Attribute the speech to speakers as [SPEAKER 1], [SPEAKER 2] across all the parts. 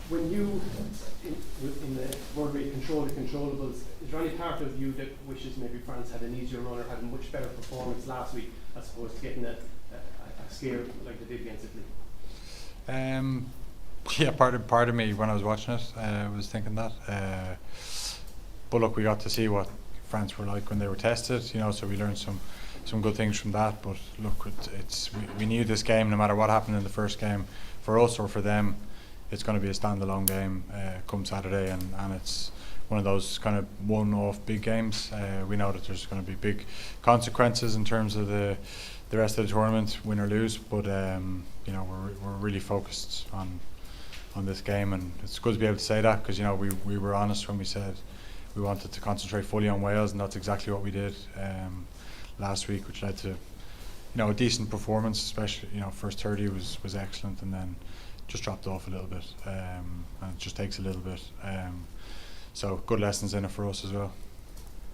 [SPEAKER 1] When you, in the word where you control the controllables, is there any part of you that wishes maybe France had an easier run or had a much better performance last week as opposed to getting a scare like they did against Italy?
[SPEAKER 2] Yeah, part of me when I was watching it was thinking that. But look, we got to see what France were like when they were tested, so we learned some good things from that. But look, we knew this game, no matter what happened in the first game, for us or for them, it's going to be a standalone game come Saturday, and it's one of those kind of one-off big games. We know that there's going to be big consequences in terms of the rest of the tournament, win or lose. But we're really focused on this game, and it's good to be able to say that because we were honest when we said we wanted to concentrate fully on Wales, and that's exactly what we did last week, which led to a decent performance. Especially first 30 was excellent, and then just dropped off a little bit, and it just takes a little bit. So good lessons in it for us as well.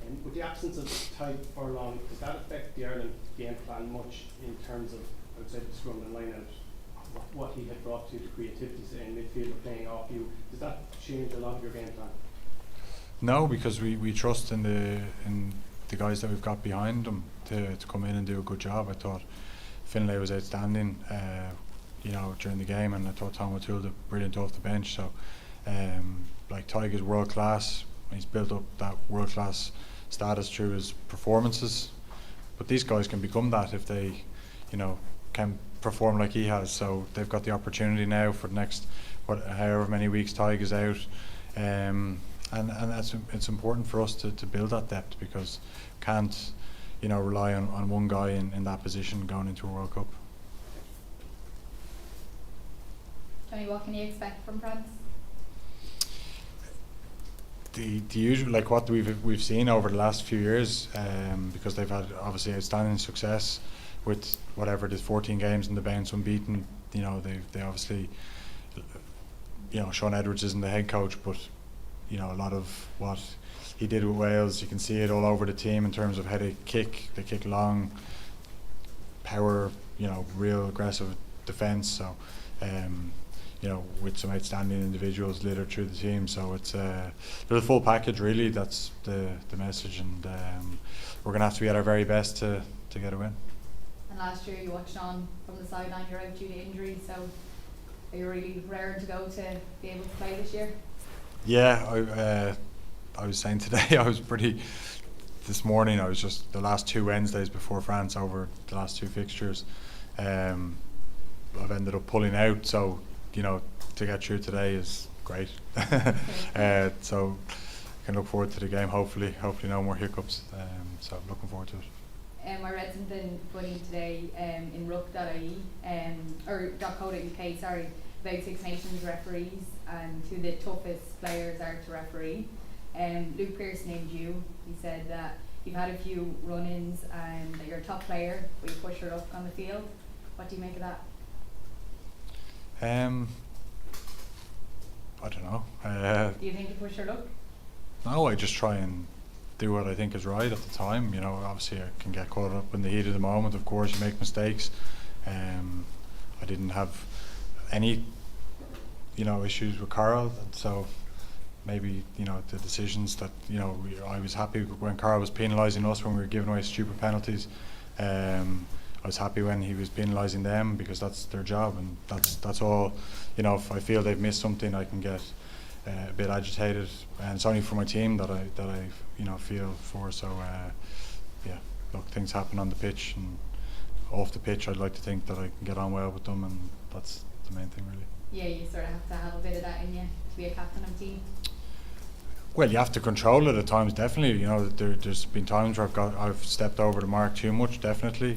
[SPEAKER 1] And with the absence of Tadhg Furlong, does that affect the Ireland game plan much in terms of, I would say, the scrum and line out, what he had brought to the creativity in midfield of playing off you? Does that change a lot of your game plan?
[SPEAKER 2] No, because we trust in the guys that we've got behind them to come in and do a good job. I thought Finlay was outstanding during the game, and I thought Tom O'Toole did brilliant off the bench. So Tadhg is world class. He's built up that world class status through his performances, but these guys can become that if they can perform like he has. So they've got the opportunity now for the next however many weeks Tadhg is out, and it's important for us to build that depth, because can't rely on one guy in that position going into a World Cup.
[SPEAKER 3] Johnny, what can you expect from France?
[SPEAKER 2] The usual, like what we've seen over the last few years, because they've had obviously outstanding success with whatever it is, 14 games in the bounce unbeaten. They obviously, Sean Edwards isn't the head coach, but a lot of what he did with Wales, you can see it all over the team in terms of how they kick long, power, real aggressive defence. So with some outstanding individuals littered through the team. So it's a full package really. That's the message, and we're going to have to be at our very best to get a win.
[SPEAKER 3] And last year you watched on from the sideline, you're out due to injury, so are you really raring to go to be able to play this year?
[SPEAKER 2] Yeah, I was saying today, this morning, I was just the last 2 Wednesdays before France over the last 2 fixtures. I've ended up pulling out, so to get through today is great. So I can look forward to the game. Hopefully no more hiccups. So I'm looking forward to it.
[SPEAKER 3] I read something funny today in ruck.ie or .co.uk, sorry, about Six Nations referees and who the toughest players are to referee. Luke Pearce named you. He said that you've had a few run-ins and that you're a top player, but you push her up on the field. What do you make of that?
[SPEAKER 2] I don't know.
[SPEAKER 3] Do you think you push her up?
[SPEAKER 2] No, I just try and do what I think is right at the time. Obviously I can get caught up in the heat of the moment. Of course, you make mistakes. I didn't have any, issues with Carl, so maybe the decisions that I was happy when Carl was penalising us when we were giving away stupid penalties. I was happy when he was penalising them, because that's their job, and that's all. If I feel they've missed something, I can get a bit agitated, and it's only for my team that I feel for. So look, things happen on the pitch, and off the pitch I'd like to think that I can get on well with them, and that's the main thing really.
[SPEAKER 3] Yeah, you sort of have to have a bit of that in you to be a captain of a team.
[SPEAKER 2] Well, you have to control it at times, definitely. There's been times where I've stepped over the mark too much, definitely.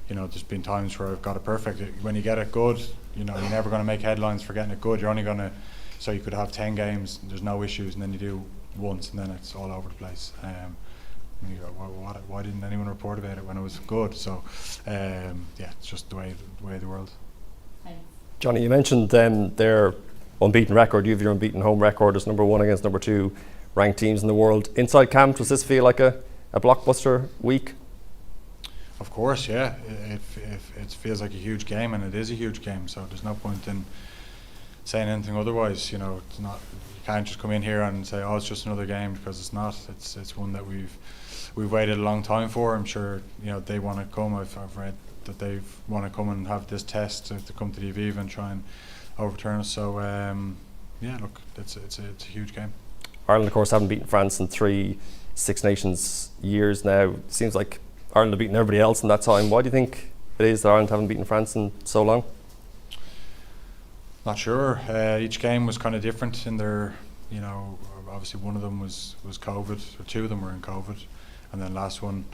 [SPEAKER 2] There's been times where I've got it perfect. When you get it good, you're never going to make headlines for getting it good. You're only going to, so you could have 10 games, there's no issues, and then you do once, and then it's all over the place. And you go, why didn't anyone report about it when it was good? So, it's just the way of the world.
[SPEAKER 3] Thanks.
[SPEAKER 4] Johnny, you mentioned their unbeaten record. You have your unbeaten home record as number 1 against number 2 ranked teams in the world. Inside camp, does this feel like a blockbuster week?
[SPEAKER 2] Of course, yeah. It feels like a huge game, and it is a huge game. So there's no point in saying anything otherwise. You know, it's not. You can't just come in here and say, "Oh, it's just another game," because it's not. It's one that we've waited a long time for. I'm sure they want to come. I've read that they want to come and have this test to come to the Aviva and try and overturn us. So look, it's a huge game.
[SPEAKER 4] Ireland, of course, haven't beaten France in 3 Six Nations years now. It seems like Ireland have beaten everybody else in that time. Why do you think it is that Ireland haven't beaten France in so long?
[SPEAKER 2] Not sure. Each game was kind of different in their, obviously one of them was COVID, or 2 of them were in COVID, and then last one,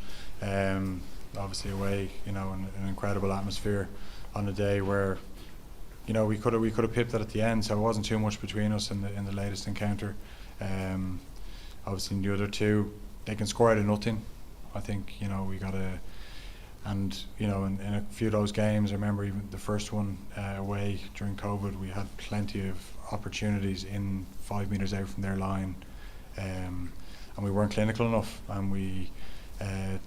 [SPEAKER 2] obviously away, in an incredible atmosphere on a day where, we could have pipped it at the end, so it wasn't too much between us in the latest encounter. Obviously in the other 2, they can score out of nothing. I think we got to. And in a few of those games, I remember even the first one away during COVID, we had plenty of opportunities in 5 metres out from their line, and we weren't clinical enough, and we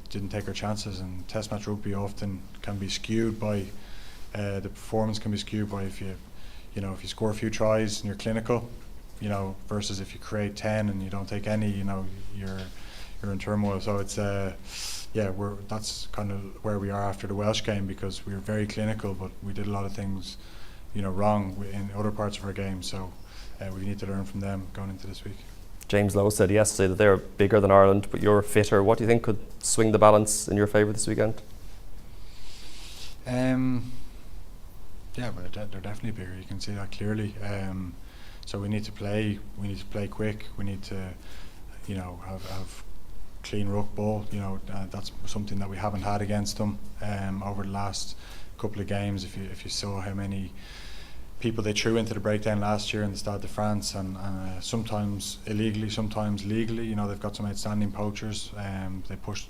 [SPEAKER 2] didn't take our chances. And Test match rugby often can be skewed by the performance can be skewed by if you score a few tries and you're clinical, versus if you create 10 and you don't take any, you're in turmoil. So it's that's kind of where we are after the Welsh game, because we were very clinical, but we did a lot of things, wrong in other parts of our game. So we need to learn from them going into this week.
[SPEAKER 4] James Lowe said yesterday that they're bigger than Ireland, but you're fitter. What do you think could swing the balance in your favour this weekend?
[SPEAKER 2] But they're definitely bigger. You can see that clearly. So we need to play. We need to play quick. We need to, have clean ruck ball. That's something that we haven't had against them over the last couple of games. If you saw how many people they threw into the breakdown last year in the Stade de France, and sometimes illegally, sometimes legally. They've got some outstanding poachers. They push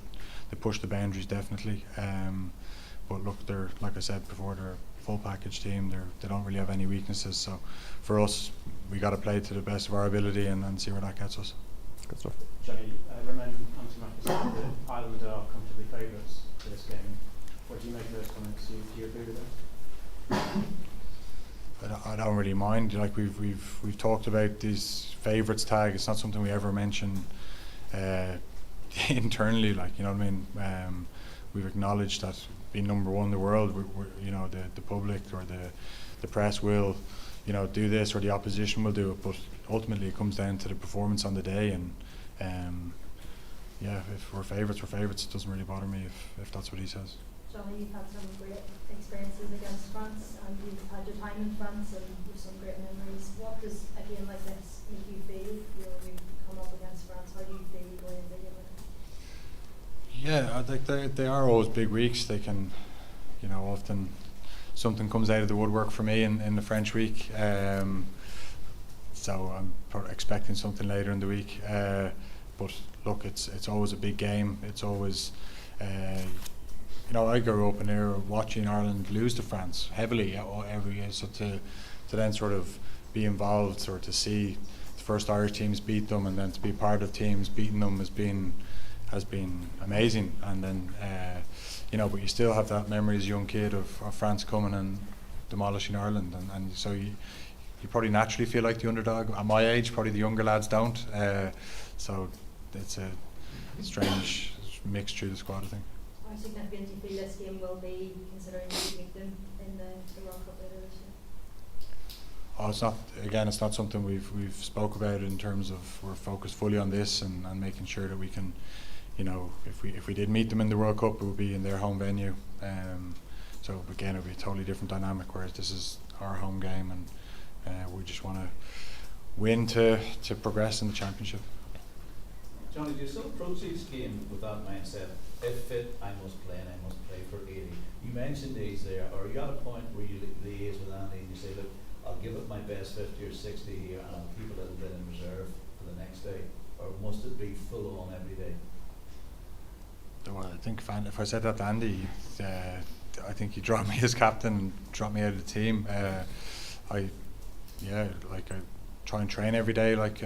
[SPEAKER 2] the boundaries definitely. But look, they're, like I said before, they're a full package team. They don't really have any weaknesses. So for us, we got to play to the best of our ability and see where that gets us.
[SPEAKER 4] Good stuff.
[SPEAKER 5] Johnny, remain on to the Ireland are comfortably favourites for this game. What do you make of those comments? Do you agree with them?
[SPEAKER 2] I don't really mind. Like we've talked about these favourites tag. It's not something we ever mention internally. Like, you know what I mean. We've acknowledged that being number 1 in the world, the public or the press will, do this, or the opposition will do it. But ultimately, it comes down to the performance on the day. And if we're favourites, we're favourites. It doesn't really bother me if that's what he says.
[SPEAKER 6] Johnny, you've had some great experiences against France, and you've had your time in France, and you've some great memories. What does a game like this make you feel? When you come up against France, how do you feel going into the game?
[SPEAKER 2] Yeah, I think they are always big weeks. They can, often something comes out of the woodwork for me in the French week. So I'm expecting something later in the week. But look, it's always a big game. It's always, I grew up in there watching Ireland lose to France heavily every year. So to then sort of be involved, or to see the first Irish teams beat them, and then to be part of teams beating them has been amazing. And then but you still have that memory as a young kid of France coming and demolishing Ireland, and so you probably naturally feel like the underdog. At my age, probably the younger lads don't. So it's a strange mix through the squad, I think.
[SPEAKER 6] How significant do you feel this game will be, considering you meet them in the World Cup later this year?
[SPEAKER 2] It's not something we've spoke about in terms of we're focused fully on this and making sure that we can, if we did meet them in the World Cup, it would be in their home venue. So again, it would be a totally different dynamic, whereas this is our home game, and we just want to win to progress in the championship.
[SPEAKER 7] Johnny, do you still approach each game with that mindset? If fit, I must play, and I must play for 80. You mentioned these there, or are you at a point where you liaise with Andy and you say, look, I'll give it my best 50 or 60 here, and I'll keep a little bit in reserve for the next day? Or must it be full on every day?
[SPEAKER 2] Well, I think if I said that to Andy, I think he'd drop me as captain and drop me out of the team. I try and train every day, like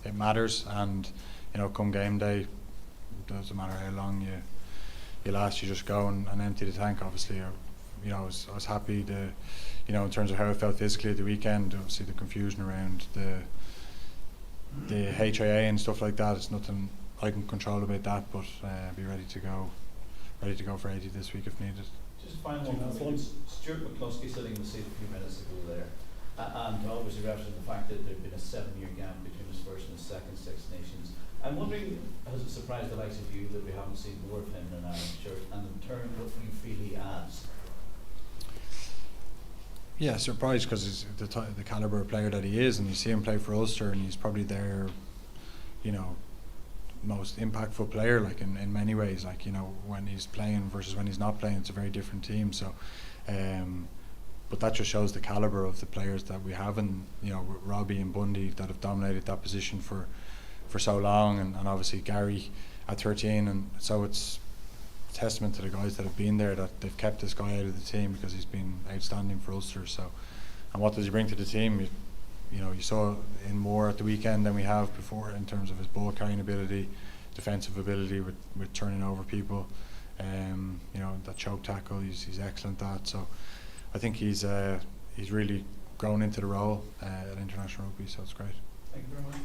[SPEAKER 2] it matters, and come game day, it doesn't matter how long you last. You just go and empty the tank. Obviously, you know, I was happy to, you know, in terms of how I felt physically at the weekend. Obviously, the confusion around the HIA and stuff like that, it's nothing I can control about that. But be ready to go for 80 this week if needed.
[SPEAKER 7] Just a final one. Stuart McCloskey sitting in the seat a few minutes ago there, and obviously referencing the fact that there'd been a 7-year gap between his first and his second Six Nations. I'm wondering, has it surprised the likes of you that we haven't seen more of him in an Ireland shirt, and in turn, what do you feel he adds?
[SPEAKER 2] Yeah, surprised because he's the calibre of player that he is, and you see him play for Ulster, and he's probably their, you know, most impactful player, like in many ways. Like, you know, when he's playing versus when he's not playing, it's a very different team. So, but that just shows the calibre of the players that we have, and you know, Robbie and Bundy that have dominated that position for so long, and obviously Gary at 13, and so it's a testament to the guys that have been there that they've kept this guy out of the team because he's been outstanding for Ulster. So, and what does he bring to the team? You know, you saw in more at the weekend than we have before in terms of his ball carrying ability, defensive ability with turning over people. You know, that choke tackle, he's excellent at. So I think he's really grown into the role at international rugby. So it's great.
[SPEAKER 7] Thank you very much.